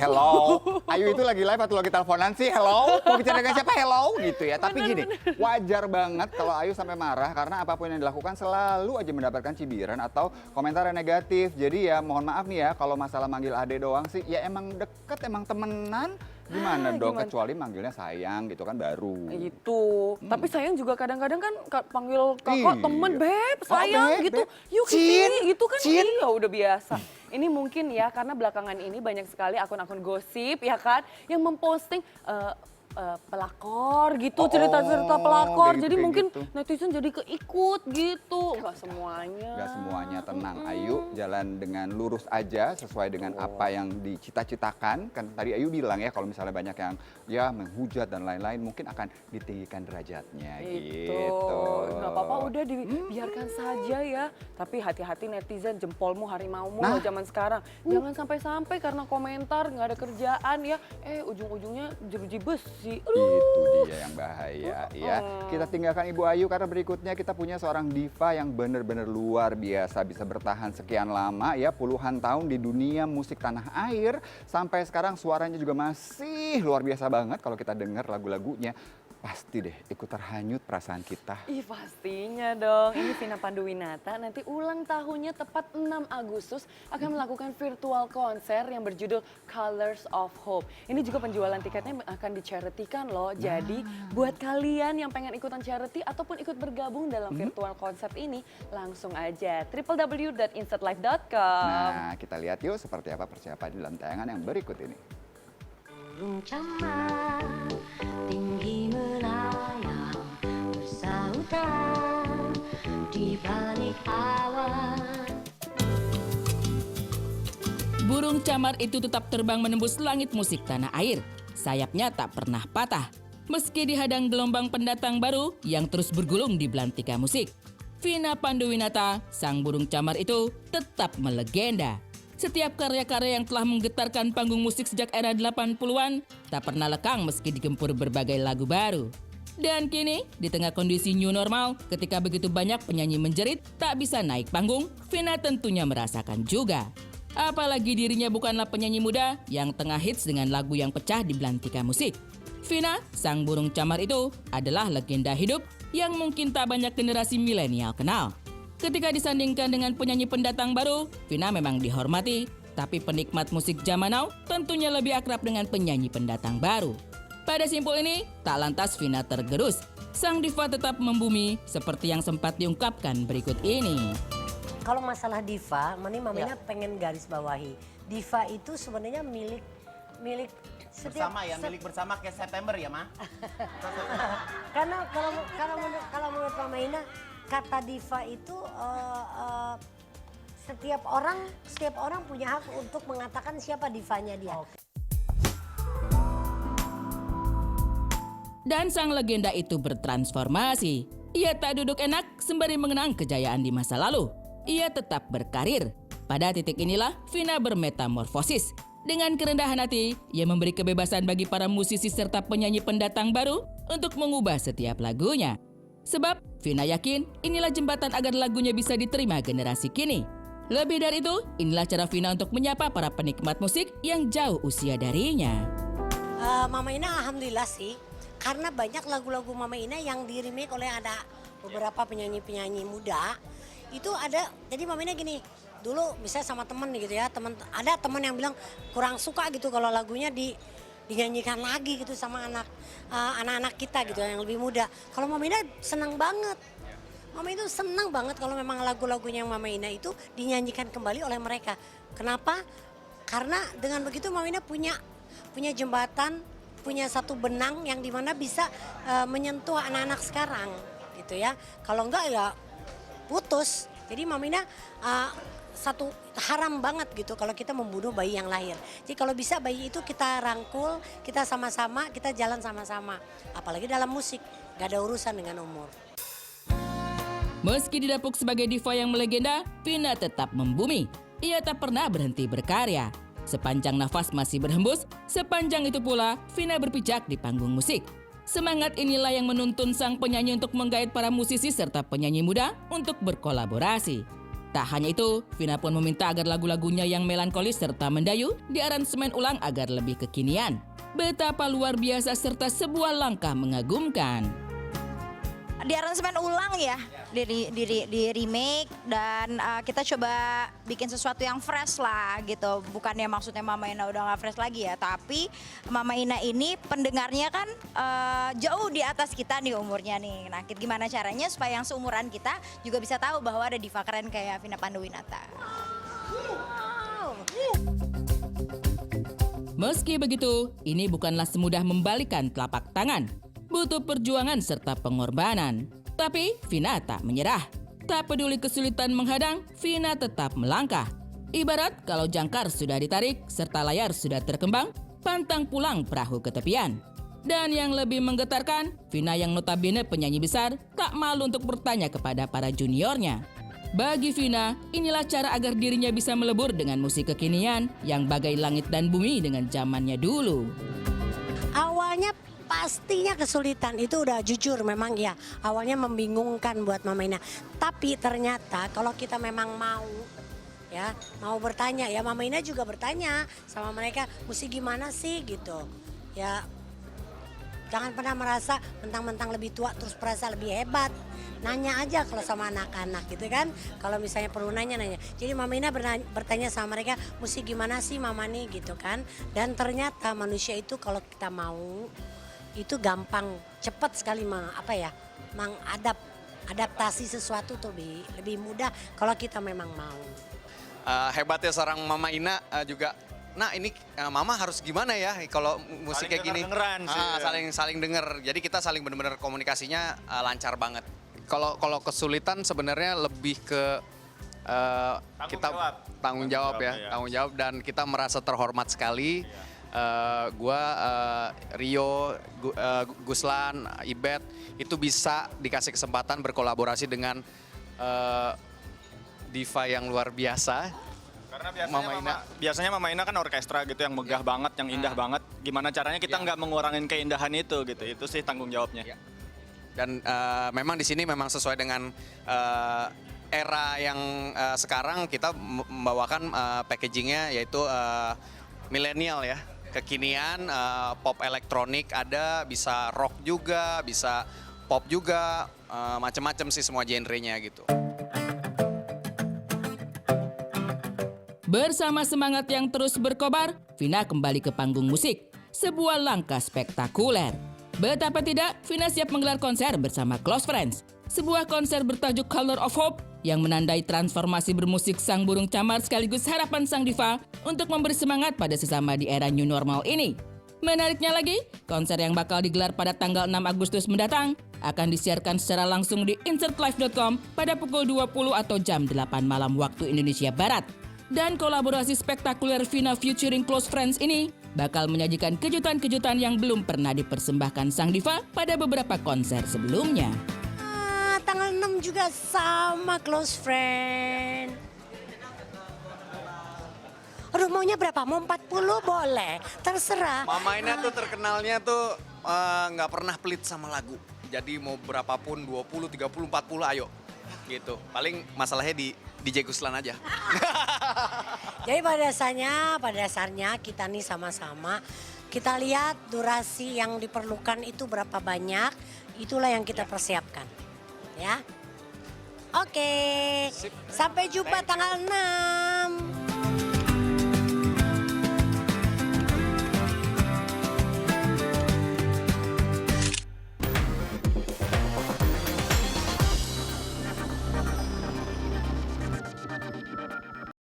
hello, Ayu itu lagi live atau lagi teleponan sih? Hello, mau bicara dengan siapa? Hello, gitu ya. Tapi gini, wajar banget kalau Ayu sampai marah karena apapun yang dilakukan selalu aja mendapatkan cibiran atau komentar yang negatif. Jadi ya mohon maaf nih ya kalau masalah manggil Ade doang sih, ya emang deket, emang temenan. Gimana dong, kecuali manggilnya sayang gitu kan baru. Itu, tapi sayang juga kadang-kadang kan panggil kakak Iya. temen, beb, sayang Beb, gitu. beb. Yuk kesini, gitu kan. Cin. Iya udah biasa. Ini mungkin ya karena belakangan ini banyak sekali akun-akun gosip ya kan yang memposting pelakor gitu, cerita-cerita pelakor. kayak Jadi gitu, mungkin gitu. netizen jadi keikut gitu. Gak semuanya. Gak semuanya, tenang. Ayu jalan dengan lurus aja sesuai dengan apa yang dicita-citakan. Kan tadi Ayu bilang ya kalau misalnya banyak yang ya menghujat dan lain-lain mungkin akan ditinggikan derajatnya gitu. Nggak apa-apa udah dibiarkan saja ya. Tapi hati-hati netizen, jempolmu harimaumu loh zaman sekarang. Jangan sampai-sampai karena komentar nggak ada kerjaan ya. Ujung-ujungnya jeruji besi. Itu dia yang bahaya ya. Kita tinggalkan Ibu Ayu karena berikutnya kita punya seorang diva yang benar-benar luar biasa, bisa bertahan sekian lama ya, puluhan tahun di dunia musik tanah air. Sampai sekarang suaranya juga masih luar biasa banget kalau kita dengar lagu-lagunya. Pasti deh ikut terhanyut perasaan kita. Ih pastinya dong, ini Vina Panduwinata nanti ulang tahunnya tepat 6 Agustus akan melakukan virtual konser yang berjudul Colors of Hope. Ini juga penjualan tiketnya akan di-charity-kan loh, jadi buat kalian yang pengen ikutan charity ataupun ikut bergabung dalam virtual konser ini, langsung aja www.insertlife.com. Nah kita lihat yuk seperti apa persiapan di dalam tayangan yang berikut ini. Burung camar tinggi melayang bersautan di balik awan. Burung camar itu tetap terbang menembus langit musik tanah air. Sayapnya tak pernah patah, meski dihadang gelombang pendatang baru yang terus bergulung di belantika musik. Vina Panduwinata, sang burung camar itu tetap melegenda. Setiap karya-karya yang telah menggetarkan panggung musik sejak era 80-an tak pernah lekang meski digempur berbagai lagu baru. Dan kini, di tengah kondisi new normal, ketika begitu banyak penyanyi menjerit tak bisa naik panggung, Vina tentunya merasakan juga. Apalagi dirinya bukanlah penyanyi muda yang tengah hits dengan lagu yang pecah di belantika musik. Vina, sang burung camar itu adalah legenda hidup yang mungkin tak banyak generasi milenial kenal. Ketika disandingkan dengan penyanyi pendatang baru, Vina memang dihormati, tapi penikmat musik zaman now tentunya lebih akrab dengan penyanyi pendatang baru. Pada simpul ini, tak lantas Vina tergerus. Sang diva tetap membumi seperti yang sempat diungkapkan berikut ini. Kalau masalah diva, Mamina pengen garis bawahi. Diva itu sebenarnya milik setiap bersama ya, milik bersama kayak September ya, Ma? Karena kalau menurut Mamina, kata diva itu setiap orang punya hak untuk mengatakan siapa divanya dia. Dan sang legenda itu bertransformasi. Ia tak duduk enak sembari mengenang kejayaan di masa lalu. Ia tetap berkarir. Pada titik inilah Vina bermetamorfosis. Dengan kerendahan hati, ia memberi kebebasan bagi para musisi serta penyanyi pendatang baru untuk mengubah setiap lagunya. Sebab Vina yakin inilah jembatan agar lagunya bisa diterima generasi kini. Lebih dari itu, inilah cara Vina untuk menyapa para penikmat musik yang jauh usia darinya. Mama Ina alhamdulillah sih, karena banyak lagu-lagu Mama Ina yang di-remake oleh ada beberapa penyanyi-penyanyi muda. Itu ada, jadi Mama Ina gini, dulu misalnya sama temen gitu ya, ada temen yang bilang kurang suka gitu kalau lagunya dinyanyikan lagi gitu sama anak-anak kita gitu yang lebih muda. Kalau Mama Ina senang banget. Mama itu senang banget kalau memang lagu-lagunya Mama Ina itu dinyanyikan kembali oleh mereka. Kenapa? Karena dengan begitu Mama Ina punya jembatan, punya satu benang yang dimana bisa menyentuh anak-anak sekarang gitu ya. Kalau enggak ya putus. Jadi Mama Ina satu haram banget gitu kalau kita membunuh bayi yang lahir. Jadi kalau bisa bayi itu kita rangkul, kita sama-sama, kita jalan sama-sama. Apalagi dalam musik, gak ada urusan dengan umur. Meski didapuk sebagai diva yang melegenda, Vina tetap membumi. Ia tak pernah berhenti berkarya. Sepanjang nafas masih berhembus, sepanjang itu pula Vina berpijak di panggung musik. Semangat inilah yang menuntun sang penyanyi untuk menggait para musisi serta penyanyi muda untuk berkolaborasi. Tak hanya itu, Vina pun meminta agar lagu-lagunya yang melankolis serta mendayu diaransemen ulang agar lebih kekinian. Betapa luar biasa serta sebuah langkah mengagumkan. Di aransemen ulang ya, di remake dan kita coba bikin sesuatu yang fresh lah gitu. Bukannya maksudnya Mama Ina udah gak fresh lagi ya, tapi Mama Ina ini pendengarnya kan jauh di atas kita nih umurnya nih. Nah gimana caranya supaya yang seumuran kita juga bisa tahu bahwa ada diva keren kayak Vina Panduwinata. Meski begitu, ini bukanlah semudah membalikan telapak tangan. Butuh perjuangan serta pengorbanan. Tapi Vina tak menyerah. Tak peduli kesulitan menghadang, Vina tetap melangkah. Ibarat kalau jangkar sudah ditarik serta layar sudah terkembang, pantang pulang perahu ke tepian. Dan yang lebih menggetarkan, Vina yang notabene penyanyi besar tak malu untuk bertanya kepada para juniornya. Bagi Vina, inilah cara agar dirinya bisa melebur dengan musik kekinian yang bagai langit dan bumi dengan zamannya dulu. Awalnya pastinya kesulitan, itu udah jujur memang ya. Awalnya membingungkan buat Mama Ina. Tapi ternyata kalau kita memang mau ya, mau bertanya ya, Mama Ina juga bertanya sama mereka, mesti gimana sih gitu. Ya jangan pernah merasa mentang-mentang lebih tua terus merasa lebih hebat. Nanya aja kalau sama anak-anak gitu kan. Kalau misalnya perlu nanya. Jadi Mama Ina bertanya sama mereka, mesti gimana sih Mama nih gitu kan. Dan ternyata manusia itu kalau kita mau, itu gampang, cepat sekali adaptasi sesuatu tuh lebih mudah kalau kita memang mau. Hebatnya seorang Mama Ina juga, nah ini Mama harus gimana ya kalau musik kayak gini. Saling denger, jadi kita saling benar-benar komunikasinya lancar banget. Kalau kesulitan sebenarnya lebih ke tanggung jawab dan kita merasa terhormat sekali. Gua, Rio, Guslan, Ibet itu bisa dikasih kesempatan berkolaborasi dengan diva yang luar biasa. Karena biasanya Mama Ina kan orkestra gitu yang megah banget, yang indah banget. Gimana caranya kita nggak mengurangin keindahan itu gitu. Itu sih tanggung jawabnya. Ya. Dan memang di sini memang sesuai dengan era yang sekarang kita membawakan packagingnya yaitu milenial ya. Kekinian, pop elektronik ada, bisa rock juga, bisa pop juga, macam-macam sih semua genrenya gitu. Bersama semangat yang terus berkobar, Vina kembali ke panggung musik. Sebuah langkah spektakuler. Betapa tidak, Vina siap menggelar konser bersama Close Friends. Sebuah konser bertajuk Color of Hope yang menandai transformasi bermusik sang burung camar sekaligus harapan sang diva untuk memberi semangat pada sesama di era new normal ini. Menariknya lagi, konser yang bakal digelar pada tanggal 6 Agustus mendatang akan disiarkan secara langsung di insertlive.com pada pukul 20 atau jam 8 malam waktu Indonesia Barat. Dan kolaborasi spektakuler Vina featuring Close Friends ini bakal menyajikan kejutan-kejutan yang belum pernah dipersembahkan sang diva pada beberapa konser sebelumnya. Tanggal 6 juga sama Close Friend. Aduh maunya berapa? Mau 40 boleh, terserah. Mama Ina tuh terkenalnya tuh nggak pernah pelit sama lagu. Jadi mau berapapun 20, 30, 40 ayo gitu. Paling masalahnya di DJ Guslan aja. Jadi pada dasarnya kita nih sama-sama kita lihat durasi yang diperlukan itu berapa banyak, itulah yang kita persiapkan. Ya. Oke. Sampai jumpa tanggal 6.